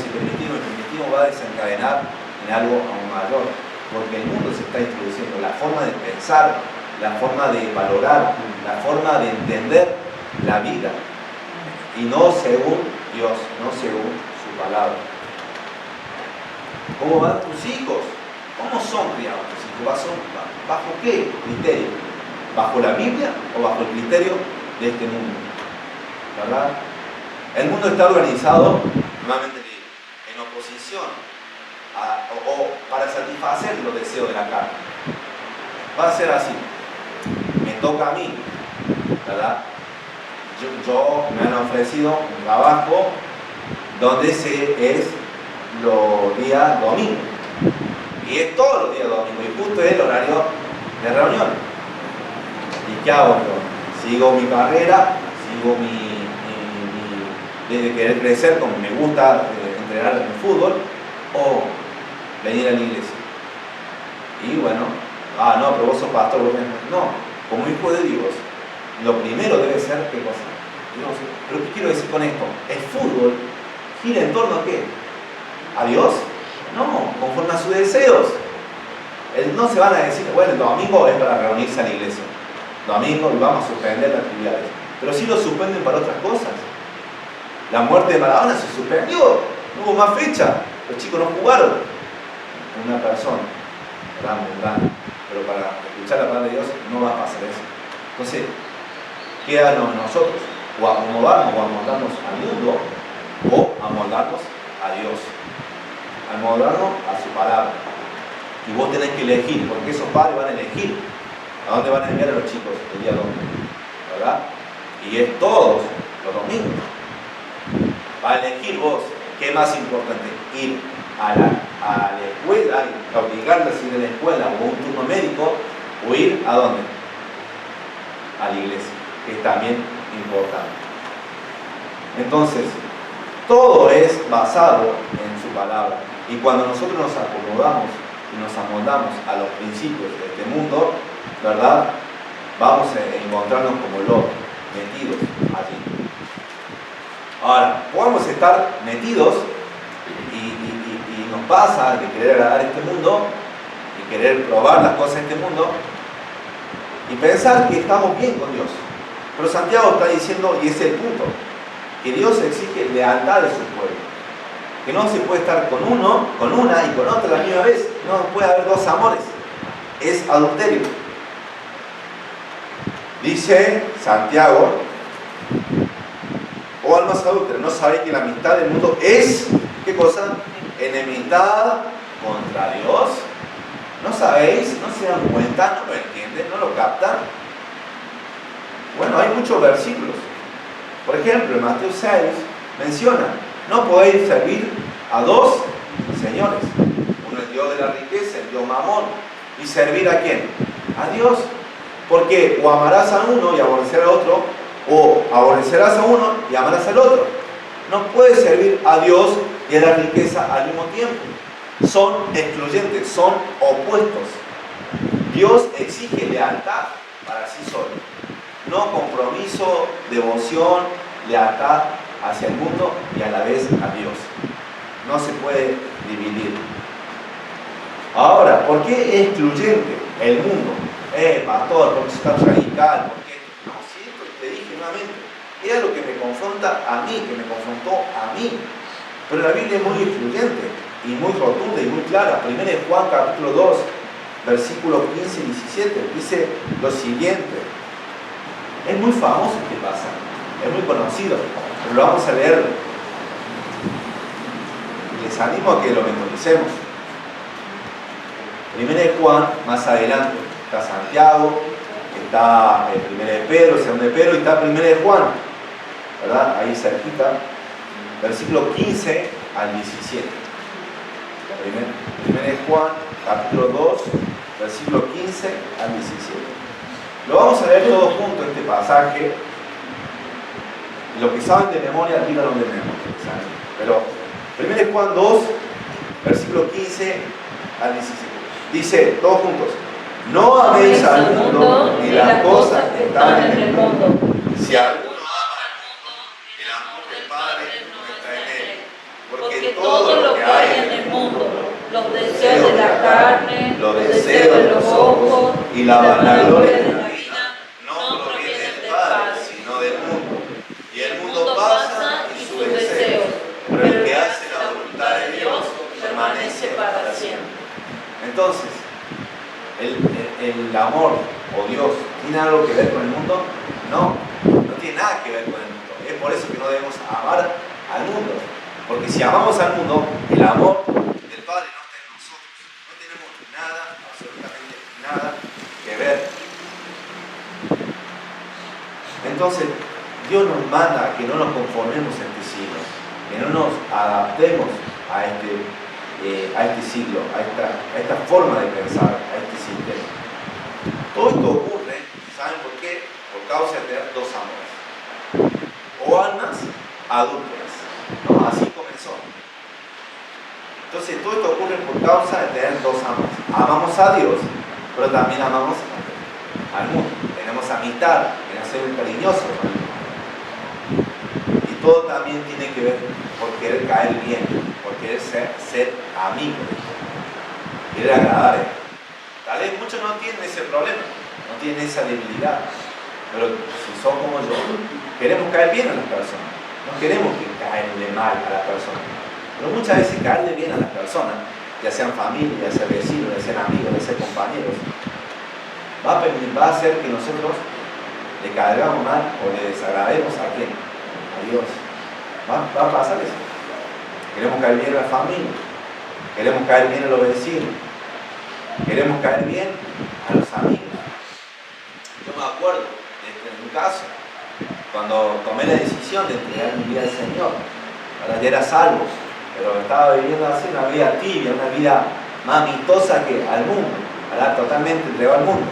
va a desencadenar en algo aún mayor, porque el mundo se está introduciendo, la forma de pensar, la forma de valorar, la forma de entender la vida, y no según Dios, no según su palabra. ¿Cómo van tus hijos? ¿Cómo son criados tus hijos? ¿Bajo qué criterio? ¿Bajo la Biblia o bajo el criterio de este mundo? ¿Verdad? El mundo está organizado, nuevamente digo, en oposición o para satisfacer los deseos de la carne. Va a ser así. Me toca a mí, ¿verdad? Yo me han ofrecido un trabajo donde es los días domingos. Y es todos los días domingos. Y justo es el horario de reunión. ¿Y qué hago yo? Sigo mi carrera, sigo de querer crecer como me gusta entrenar en el fútbol, o venir a la iglesia. Y bueno, no, pero vos sos pastor, no, como hijo de Dios, lo primero debe ser, ¿qué cosa? Dios. Pero ¿qué quiero decir con esto? El fútbol gira en torno a ¿qué? ¿A Dios? No, conforme a sus deseos. No se van a decir, bueno, el domingo es para reunirse a la iglesia. Domingo y vamos a suspender las actividades. Pero sí lo suspenden para otras cosas. La muerte de Maradona se suspendió, no hubo más fecha, los chicos no jugaron. Una persona, grande, pero para escuchar la palabra de Dios no va a pasar eso. Entonces, queda nosotros, o amoldarnos al mundo, o amoldarnos a Dios, amoldarnos a su palabra. Y vos tenés que elegir, porque esos padres van a elegir a dónde van a enviar a los chicos el día domingo, ¿verdad? Y es todos los domingos. Va a elegir vos, ¿qué es más importante? Ir a la escuela, y obligarles a ir a la escuela o a un turno médico, o ir a dónde? A la iglesia, que es también importante. Entonces, todo es basado en su palabra. Y cuando nosotros nos acomodamos y nos amoldamos a los principios de este mundo, ¿verdad? Vamos a encontrarnos como lobos, metidos allí. Ahora, podemos estar metidos y nos pasa de querer agradar a este mundo y querer probar las cosas de este mundo y pensar que estamos bien con Dios. Pero Santiago está diciendo, y ese es el punto, que Dios exige lealtad de su pueblo. Que no se puede estar con uno, con una y con otra a la misma vez. No puede haber dos amores. Es adulterio. Dice Santiago, oh almas adúlteras, ¿no sabéis que la amistad del mundo es, qué cosa? Enemistad contra Dios? ¿No sabéis? ¿No se dan cuenta? ¿No lo entienden? ¿No lo captan? Bueno, hay muchos versículos. Por ejemplo, en Mateo 6 menciona, no podéis servir a dos señores. Uno es el Dios de la riqueza, el Dios Mamón. ¿Y servir a quién? A Dios. Porque o amarás a uno y aborrecerás al otro, o aborrecerás a uno y amarás al otro. No puedes servir a Dios y a la riqueza al mismo tiempo. Son excluyentes, son opuestos. Dios exige lealtad para sí solo. No compromiso, devoción, lealtad hacia el mundo y a la vez a Dios. No se puede dividir. Ahora, ¿por qué es excluyente el mundo? Pastor, ¿por qué está radical? ¿Por qué? No, siento que te dije nuevamente. Era lo que me confronta a mí, que me confrontó a mí. Pero la Biblia es muy excluyente y muy rotunda y muy clara. 1 Juan capítulo 2, versículos 15 y 17, dice lo siguiente. Es muy famoso este pasaje, es muy conocido, pero lo vamos a leer. Les animo a que lo memoricemos. 1 Juan, más adelante, está Santiago, está 1 de Pedro, 2 de Pedro y está 1 de Juan, ¿verdad? Ahí cerquita, versículo 15 al 17. 1 de Juan, capítulo 2, versículo 15 al 17. Lo vamos a leer todos juntos este pasaje. Los que saben de memoria, díganlo de memoria. Pero 1 Juan 2, versículo 15 al 17. Dice, todos juntos, no améis al mundo ni las cosas que están en el mundo. Si alguno ama al mundo, el amor del Padre no está en él. Porque todo lo que hay en el mundo, los deseos de la carne, los deseos de los ojos y la vanagloria de la vida, no provienen del Padre, sino del mundo. Y el mundo pasa y sus deseos, pero el que hace la voluntad de Dios permanece para siempre. Entonces, el amor o Dios tiene algo que ver con el mundo? No, no tiene nada que ver con el mundo. Es por eso que no debemos amar al mundo. Porque si amamos al mundo, el amor del Padre no está en nosotros. No tenemos nada, absolutamente nada que ver. Entonces, Dios nos manda a que no nos conformemos a este siglo, que no nos adaptemos a este siglo, a esta forma de pensar, a este sistema. Todo esto ocurre, ¿saben por qué? Por causa de tener dos amores. O almas adúlteras. ¿No? Así comenzó. Entonces todo esto ocurre por causa de tener dos amores. Amamos a Dios, pero también amamos al mundo. Tenemos amistad, queremos ser cariñosos. Y todo también tiene que ver por querer caer bien, por querer ser amigos, querer agradar. Tal vez muchos no tienen ese problema, no tienen esa debilidad, pero si son como yo, queremos caer bien a las personas, no queremos que caerle mal a las personas, pero muchas veces caerle bien a las personas, ya sean familia, ya sean vecinos, ya sean amigos, ya sean compañeros, va a hacer que nosotros le caigamos mal o le desagrademos a quién, a Dios. Va a pasar eso. Queremos caer bien a la familia, queremos caer bien a los vecinos, queremos caer bien a los amigos. Yo me acuerdo en un caso, cuando tomé la decisión de entregar mi vida al Señor, ahora ya era salvo, pero estaba viviendo así una vida tibia, una vida más amistosa que al mundo, ¿verdad? Totalmente entregado al mundo.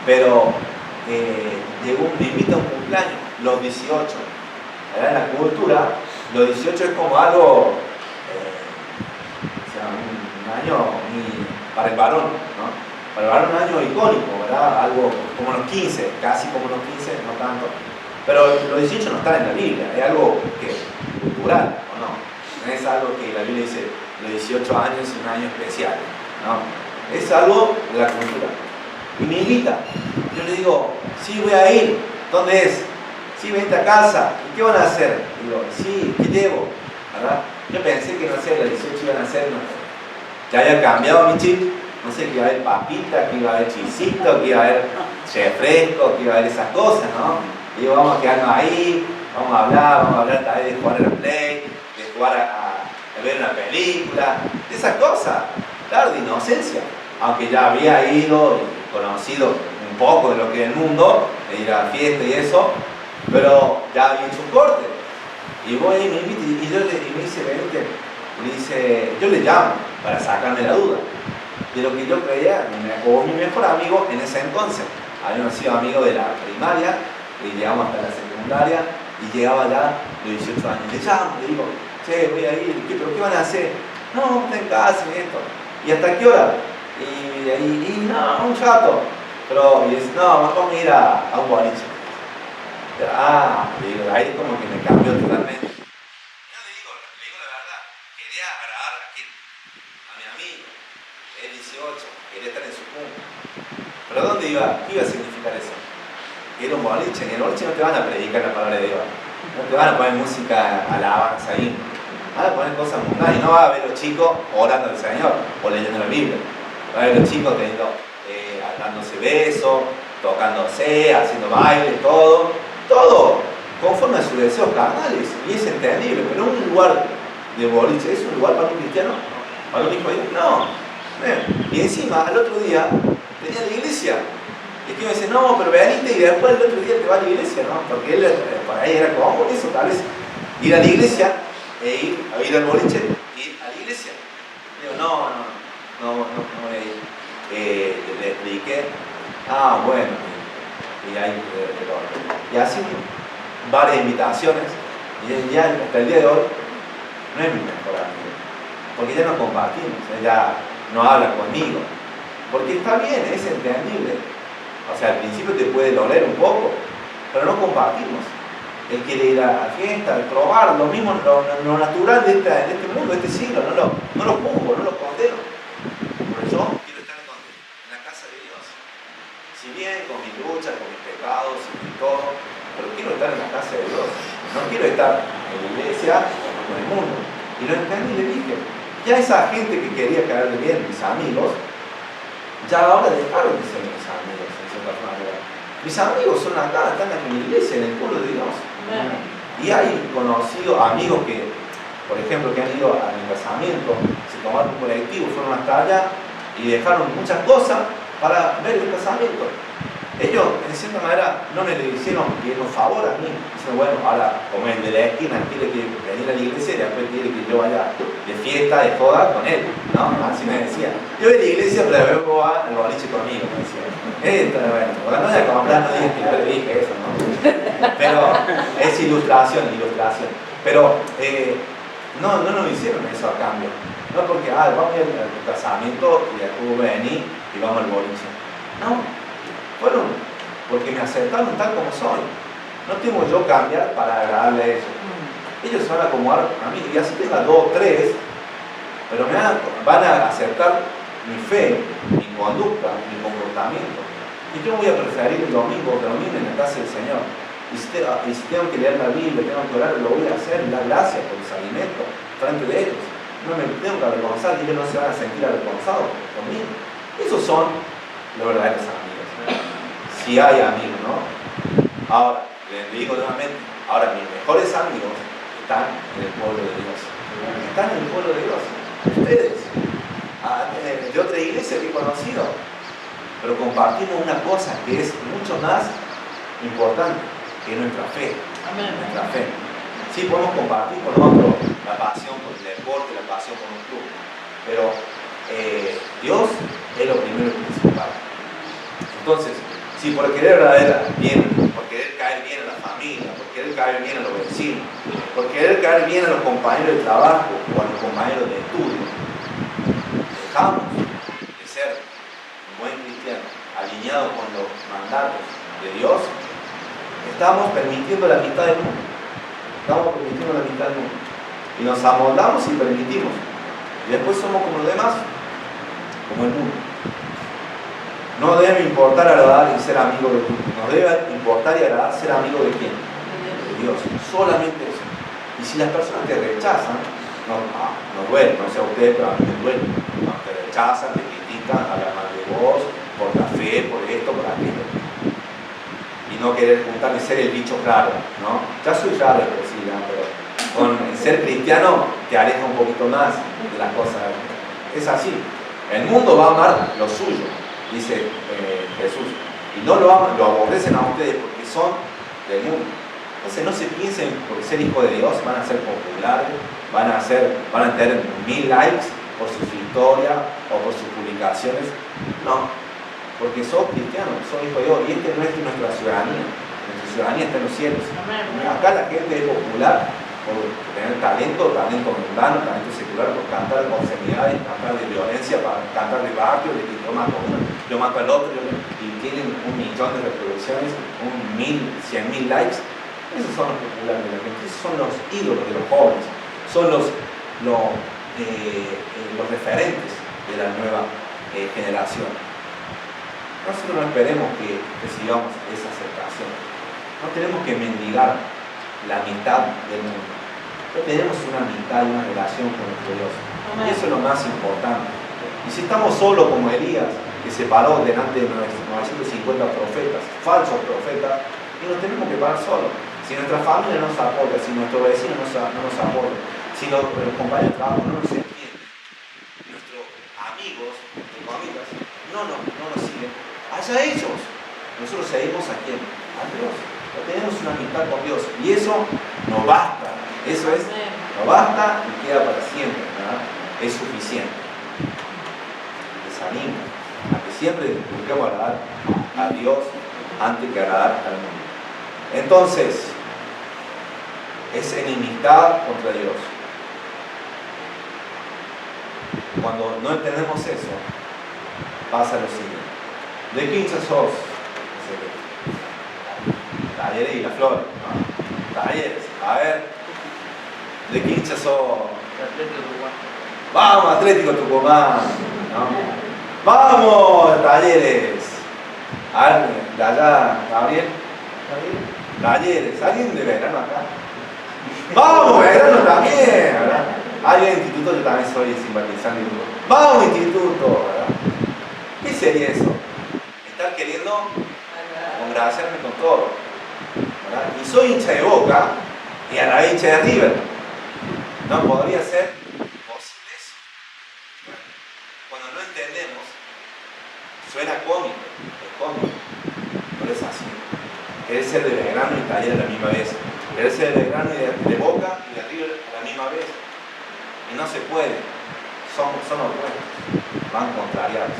Pero llegó me invita a un cumpleaños, los 18. ¿Verdad? En la cultura, los 18 es como algo, o sea, un año para el varón, ¿no? Para el varón un año icónico, ¿verdad? Algo como los 15, casi como los 15, no tanto. Pero los 18 no están en la Biblia, es algo que cultural, ¿o no? No es algo que la Biblia dice, los 18 años es un año especial, ¿no? Es algo de la cultura. Y me invita, yo le digo, sí, voy a ir, ¿dónde es? Sí, vente a casa, ¿y qué van a hacer? Digo, sí, ¿qué llevo? ¿Verdad? Yo pensé que, no sé, los 18 iban a hacer, no, ya había cambiado mi chip, no sé, que iba a haber papita, que iba a haber chisito, que iba a haber refresco, que iba a haber esas cosas, ¿no? Y digo, vamos a quedarnos ahí, vamos a hablar tal vez de jugar a la Play, de jugar a ver una película, de esas cosas, claro, de inocencia. Aunque ya había ido y conocido un poco de lo que es el mundo, de ir a la fiesta y eso, pero ya había hecho un corte. Y voy y me invita y me dice, vente, y dice, yo le llamo para sacarme la duda. De lo que yo creía, o mi mejor amigo en ese entonces, habíamos sido amigos de la primaria, y llegamos hasta la secundaria, y llegaba ya de 18 años. Le llamo, le digo, che, voy a ir, ¿pero qué van a hacer? No, está en casa y esto. ¿Y hasta qué hora? Y no, un rato. Pero, y dice, no, vamos a ir a un boliche. Digo, ahí como que me cambió totalmente. Yo le digo la verdad, quería agradar a mi amigo, es 18, quería estar en su punto. Pero ¿dónde iba? ¿Qué iba a significar eso? Era un boliche, en el boliche no te van a predicar la palabra de Dios, no te van a poner música alabanza ahí, van a poner cosas mundanas y no va a ver los chicos orando al Señor o leyendo la Biblia, va a ver los chicos dándose besos, tocándose, haciendo baile, todo conforme a sus deseos carnales, y es entendible, pero un lugar de boliche, ¿es un lugar para un cristiano? ¿Para un hijo de Dios? No. Y encima, al otro día, tenía la iglesia. Y que me dice, no, pero veniste y después el otro día te va a la iglesia, ¿no? Porque él, para ahí era como eso, tal vez, ir a la iglesia, a ir al boliche, ir a la iglesia. Digo, no voy a ir. Le expliqué, bueno, y ahí, y así varias invitaciones, y ya hasta el día de hoy no es mi mejor amigo, porque ya no compartimos, ella no habla conmigo, porque está bien, es entendible, o sea, al principio te puede doler un poco, pero no compartimos. Él quiere ir a la fiesta, a probar lo mismo, lo natural de este mundo, de este siglo, no lo juzgo, no lo condeno, pero yo quiero estar en la casa de Dios. Si bien con mis luchas, con mis pecados y todo, pero quiero estar en la casa de Dios. No quiero estar en la iglesia con el mundo. Y lo entendí y le dije, ya esa gente que quería caerle bien, mis amigos, ya ahora dejaron de ser mis amigos, en cierta manera. Mis amigos son acá, están en mi iglesia, en el pueblo de Dios. Y hay conocidos, amigos que, por ejemplo, que han ido a mi casamiento, se tomaron un colectivo, fueron hasta allá y dejaron muchas cosas para ver el casamiento. Ellos, en cierta manera, no me le hicieron un favor a mí. Dicen, bueno, ahora, como el de la esquina quiere que venir a la iglesia y después quiere que yo vaya de fiesta, de joda con él, ¿no? Así me decía. Yo voy a la iglesia, pero luego va al boliche conmigo, me decía. Bueno, porque no voy a comprar, no digas que yo le dije eso, ¿no? Pero es ilustración. Pero no nos hicieron eso a cambio. No porque, vamos a ir al casamiento y después venir y vamos al boliche. No, fueron porque me aceptaron tal como soy. No tengo yo cambiar para agradarle a ellos. Ellos se van a acomodar a mí, y así tenga 2, 3, pero van a aceptar mi fe, mi conducta, mi comportamiento. Y yo voy a preferir el domingo reunirme en la casa del Señor. Y si tengo que leer la Biblia, tengo que orar, lo voy a hacer, dar gracias por los alimentos frente de ellos. No me tengo que avergonzar y ellos no se van a sentir avergonzados conmigo. Esos son los verdaderos amigos. Si hay amigos, ¿no? Ahora, les digo nuevamente, mis mejores amigos están en el pueblo de Dios. Están en el pueblo de Dios. Ustedes, de otra iglesia que he conocido, pero compartimos una cosa que es mucho más importante que nuestra fe. Amén. Nuestra fe. Sí, podemos compartir con otros la pasión por el deporte, la pasión por un club. Pero Dios es lo primero y principal. Entonces, si por querer agradar bien, por querer caer bien a la familia, por querer caer bien a los vecinos, por querer caer bien a los compañeros de trabajo o a los compañeros de estudio, dejamos de ser un buen cristiano alineado con los mandatos de Dios, estamos permitiendo la mitad del mundo. Estamos permitiendo la mitad del mundo. Y nos amoldamos y permitimos. Y después somos como los demás, como el mundo. No debe importar agradar y ser amigo de Dios. Nos debe importar y agradar ser amigo de quién? De Dios. Solamente eso. Y si las personas te rechazan, no duele, no sé a ustedes, pero a mí me duele. No, te rechazan, te critican, hablan mal de vos, por la fe, por esto, por aquello. Y no querer juntar y ser el bicho raro, ¿no? Ya soy raro de por sí, ¿no? Pero con el ser cristiano te aleja un poquito más de las cosas. Es así. El mundo va a amar lo suyo, dice Jesús. Y no lo aman, lo aborrecen a ustedes porque son del mundo. Entonces no se piensen por ser hijos de Dios, van a ser populares, van a tener 1000 likes por sus historias o por sus publicaciones. No. Porque sos cristiano, sos hijo de Dios, y no es nuestra ciudadanía. Nuestra ciudadanía está en los cielos. Acá la gente es popular por tener talento mundano, talento secular, por cantar de obscenidades, cantar de violencia, para cantar de barrio, de que yo mato a uno, yo mato al otro, y tienen 1 millón de reproducciones, 100.000 likes. Esos son los populares de la gente, esos son los ídolos de los jóvenes, son los referentes de la nueva generación. Nosotros no esperemos que recibamos esa aceptación. No tenemos que mendigar la mitad del mundo. No tenemos una mitad y una relación con nuestro Dios. Y eso es lo más importante. Y si estamos solos como Elías, que se paró delante de 950 profetas, falsos profetas, y nos tenemos que parar solos. Si nuestra familia no nos apoya, si nuestro vecino no nos apoya, si los compañeros de trabajo no nos entienden, nuestros amigos, entre comillas, no nos siguen, allá ellos. Nosotros seguimos a quién? A Dios. Tenemos una amistad con Dios y eso nos basta. Eso es, nos basta y queda para siempre, ¿verdad? Es suficiente. Les animo a que siempre busquemos agradar a Dios antes que agradar al mundo. Entonces, es enemistad contra Dios. Cuando no entendemos eso, pasa lo siguiente. ¿De qué hincha sos? Talleres y la flor, ¿no? Talleres. A ver, ¿de qué hincha sos? Vamos, Atlético Tucumán, ¿no? Vamos, Talleres. A ver, de allá, Gabriel. Talleres, ¿alguien de Belgrano acá? Vamos, Belgrano también, ¿verdad? Alguien de instituto, yo también soy simpatizante. Vamos, instituto, ¿verdad? ¿Qué sería eso? Estar queriendo congraciarme con todo, ¿verdad? Y soy hincha de Boca y a la vez hincha de River. No podría ser posible eso. Cuando no entendemos, suena cómico, es cómico, pero es así. Querer ser de Belgrano y Talleres a la misma vez. Querer ser de Belgrano y de Boca y de River a la misma vez. Y no se puede. Son opuestos. Van contrariados.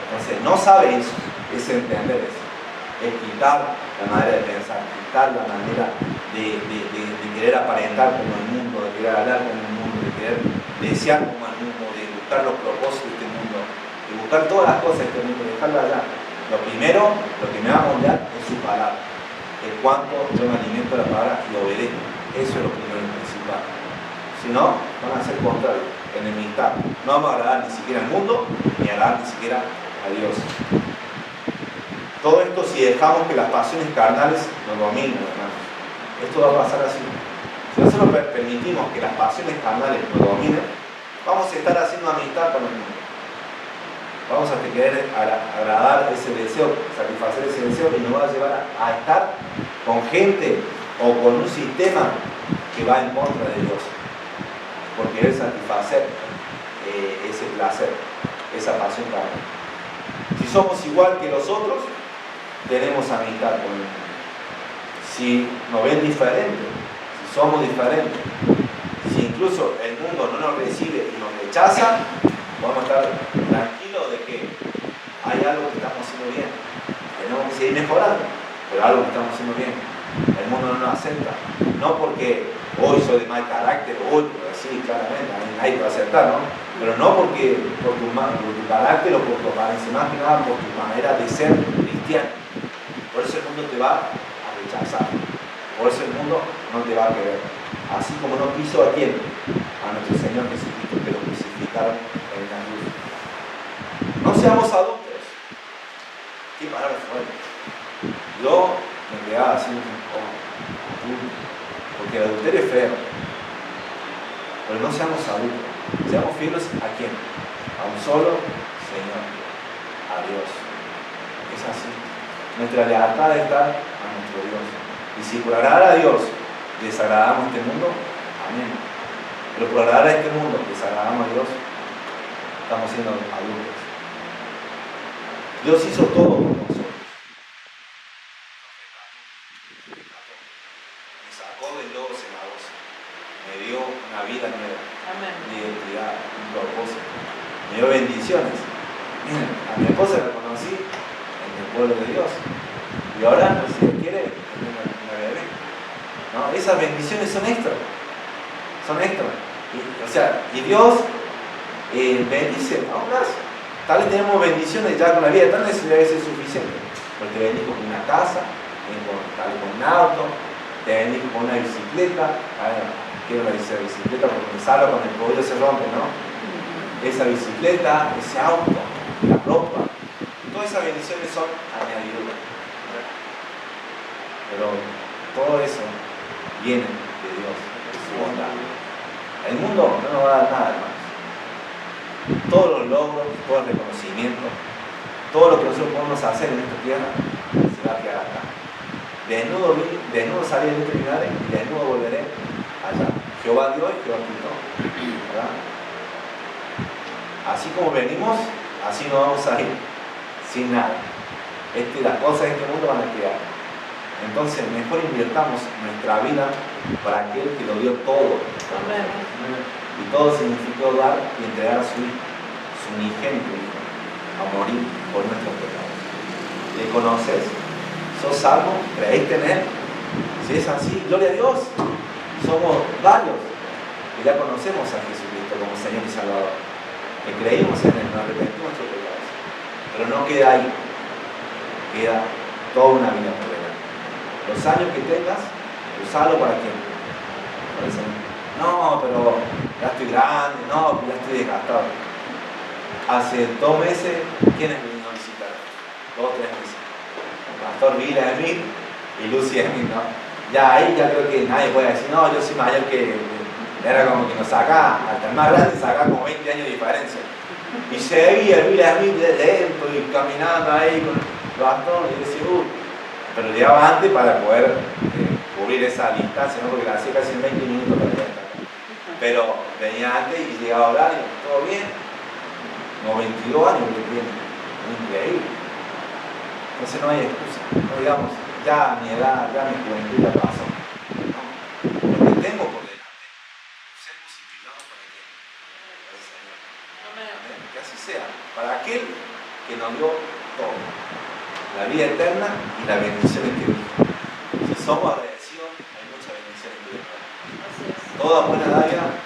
Entonces, no sabe eso. Es entender eso. Es quitar la manera de pensar. Quitar la manera de querer aparentar como el mundo, de querer hablar como el mundo, de querer desear como el mundo, de buscar los propósitos de este mundo, de buscar todas las cosas de este mundo, de dejarlo allá. Lo primero, lo que me va a moldear es su palabra. El cuánto yo me alimento de la palabra y obedezco. Eso es lo primero y principal. Si no, van a ser contrarios, enemistad. No vamos a agradar ni siquiera al mundo, ni a agradar ni siquiera a Dios. Todo esto si dejamos que las pasiones carnales nos dominen, hermanos. Esto va a pasar así. Si nosotros permitimos que las pasiones carnales nos dominen, vamos a estar haciendo amistad con el mundo. Vamos a querer agradar ese deseo, satisfacer ese deseo y nos va a llevar a estar con gente o con un sistema que va en contra de Dios por querer satisfacer ese placer, esa pasión carnal. Si somos igual que los otros, tenemos amistad con el mundo. Si nos ven diferentes, si somos diferentes, si incluso el mundo no nos recibe y nos rechaza, podemos estar tranquilos de que hay algo que estamos haciendo bien. Tenemos que seguir mejorando, pero algo que estamos haciendo bien. El mundo no nos acepta. No porque hoy soy de mal carácter, hoy, sí, claramente, nadie te va a aceptar, ¿no? Pero no porque por tu carácter o por tu apariencia, más que nada por tu manera de ser cristiano. Por eso el mundo te va a rechazar. Por eso el mundo no te va a querer. Así como no quiso a quién, a nuestro Señor Jesucristo, que lo crucificaron en la cruz. No seamos adultos. Qué palabra fuerte. Yo me quedaba así, porque el adulterio es feo. Pero no seamos adultos. Seamos fieles a quién? A un solo Señor, a Dios. Es así. Nuestra lealtad debe estar a nuestro Dios. Y si por agradar a Dios desagradamos a este mundo, amén. Pero por agradar a este mundo desagradamos a Dios, estamos siendo adultos. Dios hizo todo por nosotros. Me sacó del lodo cenagoso. Me dio una vida nueva. Amén. Una identidad, un propósito. Me dio bendiciones. Miren, a mi esposa la conocí en el pueblo de Dios. Y ahora, pues, si Dios quiere, una bebé. ¿No? Esas bendiciones son extras. Son extras. Y Dios bendice aún más. Tal vez tenemos bendiciones ya con la vida eterna, eso debe ser suficiente. Porque te bendijo con una casa, tal vez con un auto, te bendijo con una bicicleta. Quiero esa bicicleta porque me salva cuando el podio se rompe, ¿no? Esa bicicleta, ese auto, la ropa, todas esas bendiciones son añadiduras. Pero todo eso viene de Dios, de su bondad. El mundo no nos va a dar nada, hermanos. Todos los logros, todo el reconocimiento, todo lo que nosotros podemos hacer en esta tierra se va a quedar acá. Desnudo salí de este lugar y desnudo volveré allá. Jehová dio y Jehová quitó. ¿Verdad? Así como venimos, así nos vamos a ir, sin nada. Las cosas de este mundo van a quedar. Entonces, mejor invirtamos nuestra vida para aquel que lo dio todo. Amén. Y todo significó dar y entregar a su Hijo, su unigénito Hijo, a morir por nuestros pecados. ¿Le conoces? ¿Sos salvo? ¿Creéste en Él? Si es así, gloria a Dios. Somos varios que ya conocemos a Jesucristo como Señor y Salvador. Que creímos en Él, nos arrepentimos de nuestros pecados. Pero no queda ahí. Queda toda una vida por delante. Los años que tengas, usalo para quién. Para el Señor. No, pero ya estoy grande, no, pero ya estoy desgastado. Hace 2 meses, ¿quiénes vinieron a visitar? 2 o 3 meses. El pastor Vila Smith y Lucy Smith, ¿no? Ya ahí ya creo que nadie puede decir, no, yo soy mayor que... Era como que nos saca, hasta el más grande, saca como 20 años de diferencia. Y seguía el Vila Smith lento y caminando ahí con el bastón y decía, pero llegaba antes para poder cubrir esa distancia, ¿no? Porque la hacía casi en 20 minutos para llegar. Pero venía antes y llegaba a horario, todo bien. 92 años que tiene, increíble. Entonces no hay excusa, no digamos, ya mi edad, ya mi juventud ya pasó. No. Lo que tengo por delante, usemos y vivamos para el Señor. Amén. Que así sea, para aquel que nos dio todo, la vida eterna y la bendición que dijo. Si somos agradecidos, hay muchas bendiciones que Dios. Toda buena dádiva